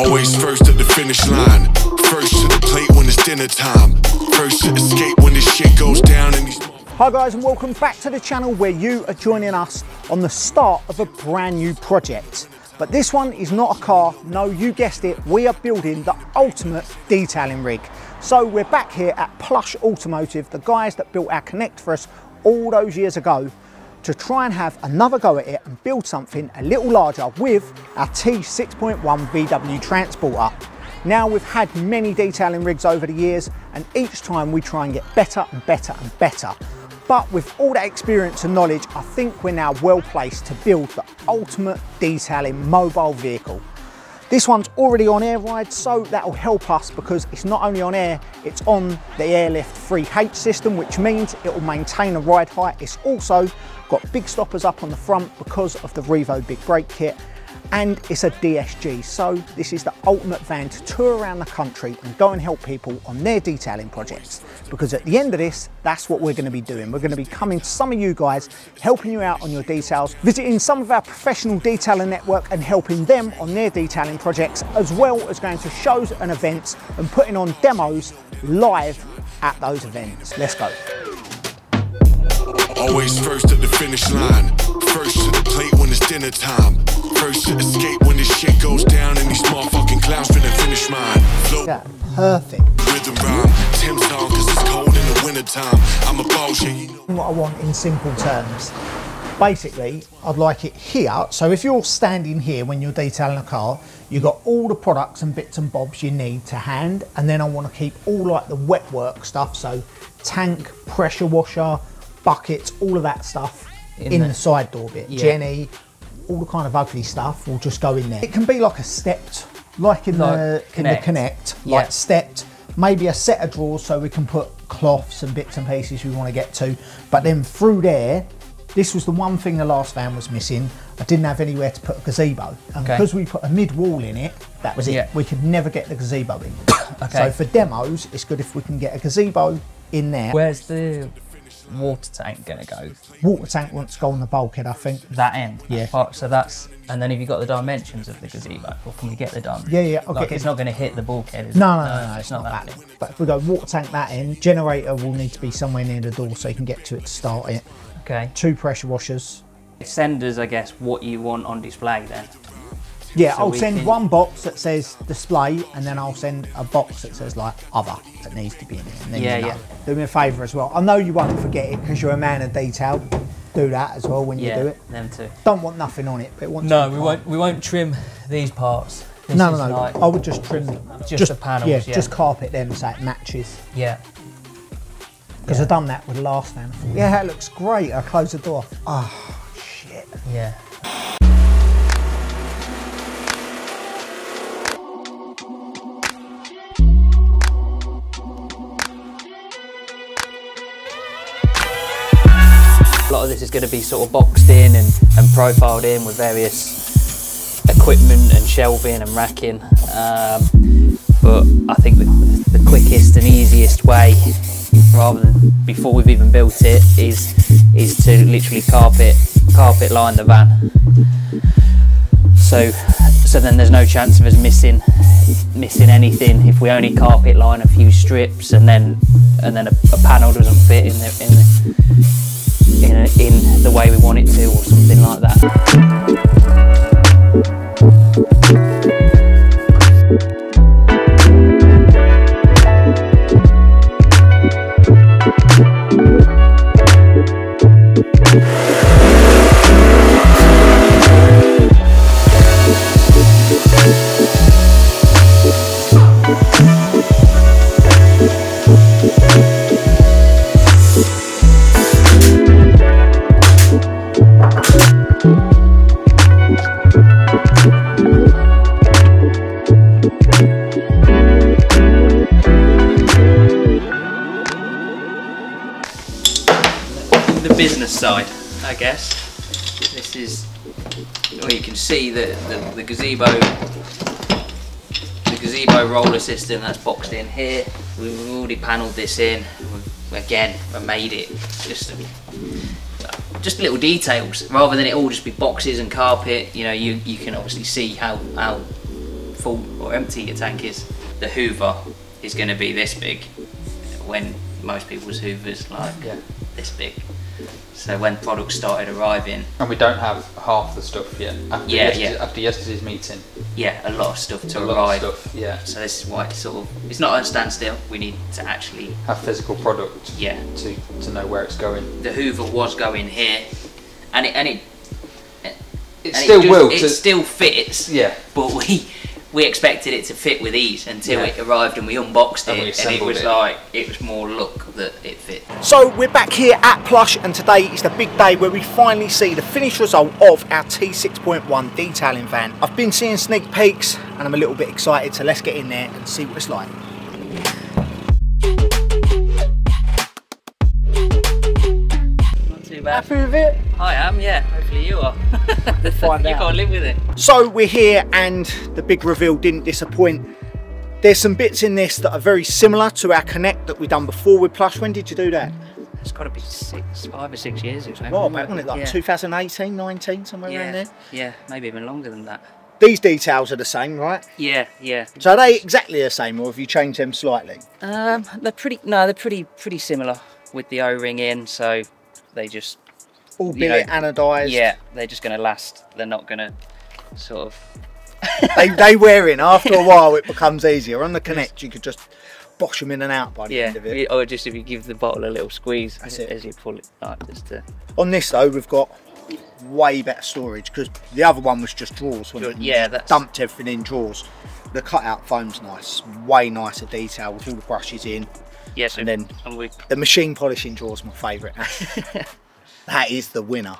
Always first at the finish line, first to the plate when it's dinner time, first to escape when this shit goes down and these... Hi guys, and welcome back to the channel where you are joining us on the start of a brand new project. But this one is not a car, no, you guessed it, we are building the ultimate detailing rig. So we're back here at Plush Automotive, the guys that built our Connect for us all those years ago, to try and have another go at it and build something a little larger with our T6.1 VW transporter. Now, we've had many detailing rigs over the years, and each time we try and get better and better and better. But with all that experience and knowledge, I think we're now well placed to build the ultimate detailing mobile vehicle. This one's already on air ride, so that'll help us because it's not only on air, it's on the Airlift 3H system, which means it will maintain a ride height. It's also got big stoppers up on the front because of the Revo big brake kit, and it's a DSG, so this is the ultimate van to tour around the country and go and help people on their detailing projects, because at the end of this, that's what we're going to be doing. We're going to be coming to some of you guys, helping you out on your details, visiting some of our professional detailing network and helping them on their detailing projects, as well as going to shows and events and putting on demos live at those events. Let's go. Always first at the finish line, first to the plate when it's dinner time, first to escape when this shit goes down and these motherfucking clowns finna finish mine. Flow, Yeah, perfect. rhythm rhyme, Tim's on cause it's cold in the winter time. I'm a bullshit, you know. What I want in simple terms. Basically, I'd like it here. So if you're standing here when you're detailing a car, you've got all the products and bits and bobs you need to hand, and then I want to keep all like the wet work stuff, so tank, pressure washer, buckets, all of that stuff in the side door bit. Yeah. Jenny, all the kind of ugly stuff will just go in there. It can be like a stepped, like in the Connect, yeah. like stepped, maybe a set of drawers so we can put cloths and bits and pieces we want to get to. But then through there, this was the one thing the last van was missing. I didn't have anywhere to put a gazebo. And because we put a mid wall in it, that was it. Yeah. We could never get the gazebo in. So for demos, it's good if we can get a gazebo in there. Where's the water tank gonna go? Water tank wants to go on the bulkhead, I think. That end? Yeah. So that's, and then have you got the dimensions of the gazebo, or can we get the dimensions? Yeah, Like it's not gonna hit the bulkhead, is no, it? No, it's not that big. But if we go water tank that end, generator will need to be somewhere near the door so you can get to it to start it. Okay. 2 pressure washers. Send us, I guess, what you want on display then. Yeah, So I'll send one box that says display, and then I'll send a box that says like other that needs to be in it. And then you know. Do me a favour as well. I know you won't forget it because you're a man of detail. Do that as well when you do it. Them too. Don't want nothing on it, but it wants. No, we won't trim these parts. No. Like I would just trim just the panels. Yeah, just carpet them so it matches. Yeah. Because I've done that with the last van. Yeah, it looks great. I close the door. Oh shit. Yeah. A lot of this is going to be sort of boxed in and profiled in with various equipment and shelving and racking, but I think the quickest and easiest way, rather than before we've even built it, is to literally carpet line the van. So then there's no chance of us missing anything if we only carpet line a few strips and then a panel doesn't fit in the way we want it to, or something like that. The business side, I guess. This is where you can see the gazebo roller system that's boxed in here. We've already panelled this in. Again, I made it just little details rather than it all just be boxes and carpet. You know, you can obviously see how full or empty your tank is, the hoover is going to be this big, when most people's hoovers like this big. So when products started arriving, and we don't have half the stuff yet after yesterday's meeting. Yeah, a lot of stuff to a arrive. Lot of stuff, yeah. So this is why it's sort of, it's not a standstill. We need to actually have physical product. Yeah. To know where it's going. The hoover was going here, and it still fits. Yeah. But we expected it to fit with ease until it arrived and we unboxed it, and it was like, it was more luck that it fit. So we're back here at Plush, and today is the big day where we finally see the finished result of our T6.1 detailing van. I've been seeing sneak peeks and I'm a little bit excited, so let's get in there and see what it's like. Not too bad. Happy with it? I am, yeah. Hopefully you are. Find out. You can't live with it. So we're here, and the big reveal didn't disappoint. There's some bits in this that are very similar to our Connect that we've done before with Plush. When did you do that? It's got to be 5 or 6 years or so. Well, back on it, like 2018, 19, somewhere around there. Yeah, maybe even longer than that. These details are the same, right? Yeah, yeah. So are they exactly the same, or have you changed them slightly? They're pretty similar with the O-ring in, so they just all billet anodised. Yeah, they're just going to last. They're not going to sort of. they wear in. After a while, it becomes easier. On the Connect, you could just bosh them in and out by the end of it. Or just if you give the bottle a little squeeze as you pull it, like just to. On this though, we've got way better storage, because the other one was just drawers. Yeah, that's dumped everything in drawers. The cutout foam's nice, way nicer detail with all the brushes in. Yes, and then the machine polishing drawer's my favourite. That is the winner.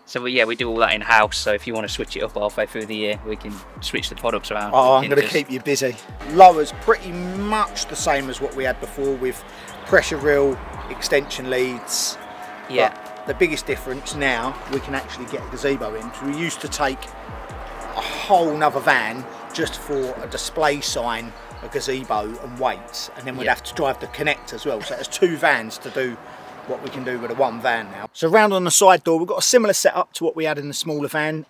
So we do all that in house. So if you want to switch it up halfway through the year, we can switch the products around. Oh, I'm going to keep you busy. Lower's pretty much the same as what we had before, with pressure reel, extension leads. Yeah. But the biggest difference now, we can actually get a gazebo in. So we used to take a whole nother van just for a display sign, a gazebo and weights, and then we'd have to drive the Connect as well. So there's 2 vans to do what we can do with a 1 van now. So round on the side door, we've got a similar setup to what we had in the smaller van.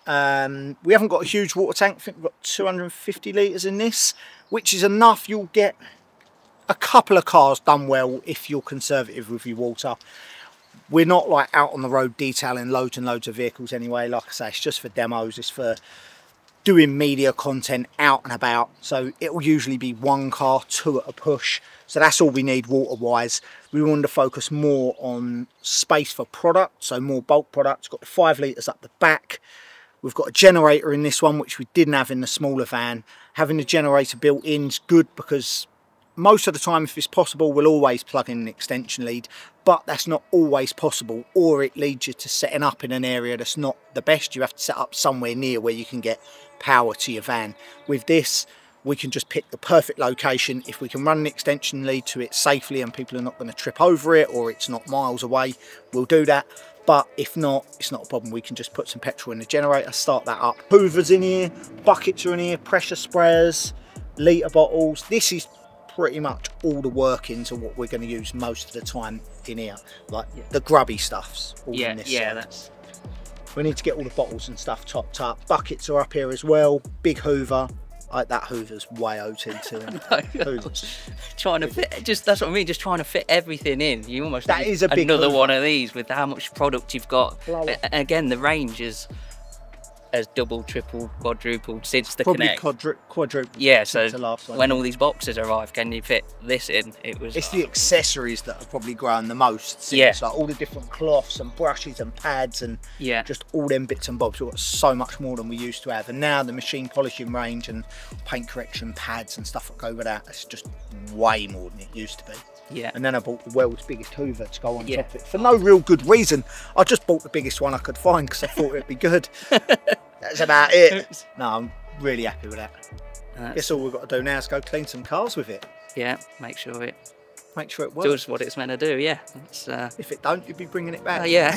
We haven't got a huge water tank. I think we've got 250 litres in this, which is enough. You'll get a couple of cars done well if you're conservative with your water. We're not like out on the road detailing loads and loads of vehicles anyway. Like I say, it's just for demos, it's for doing media content out and about. So it will usually be 1 car, 2 at a push. So that's all we need water wise. We wanted to focus more on space for product, so more bulk products. Got the 5 litres up the back. We've got a generator in this one, which we didn't have in the smaller van. Having the generator built in is good, because most of the time, if it's possible, we'll always plug in an extension lead, but that's not always possible, or it leads you to setting up in an area that's not the best. You have to set up somewhere near where you can get power to your van. With this, we can just pick the perfect location. If we can run an extension lead to it safely and people are not going to trip over it, or it's not miles away, we'll do that. But if not, it's not a problem. We can just put some petrol in the generator, start that up. Hoovers in here, buckets are in here, pressure sprayers, litre bottles. This is pretty much all the workings of what we're going to use most of the time in here. Like the grubby stuffs all in this side. That's... We need to get all the bottles and stuff topped up. Buckets are up here as well. Big hoover. That hoover's way OT2. Trying to fit, that's what I mean, just trying to fit everything in. You almost that need is a big another hoover. one of these with how much product you've got. Again, the range has doubled, tripled, quadrupled since the Probably Connect. quadrupled. Yeah, so the last one. when all these boxes arrived, can you fit this in? It's the accessories that have probably grown the most since, like all the different cloths and brushes and pads and just all them bits and bobs. We've got so much more than we used to have, and now the machine polishing range and paint correction pads and stuff that go with that, it's just way more than it used to be. Yeah. And then I bought the world's biggest hoover to go on top of it for no real good reason. I just bought the biggest one I could find because I thought it'd be good. That's about it. No, I'm really happy with that. Guess all we've got to do now is go clean some cars with it. Yeah, make sure it works. Does what it's meant to do, yeah. If it don't, you'd be bringing it back. Yeah.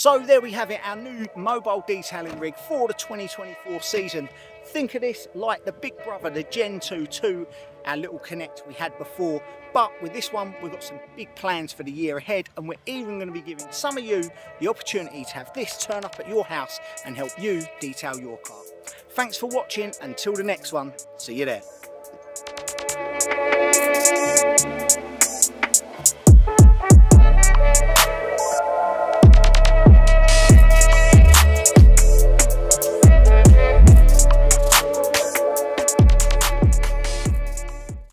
So there we have it, our new mobile detailing rig for the 2024 season. Think of this like the big brother, the Gen 2 to our little Connect we had before. But with this one, we've got some big plans for the year ahead, and we're even going to be giving some of you the opportunity to have this turn up at your house and help you detail your car. Thanks for watching. Until the next one, see you there.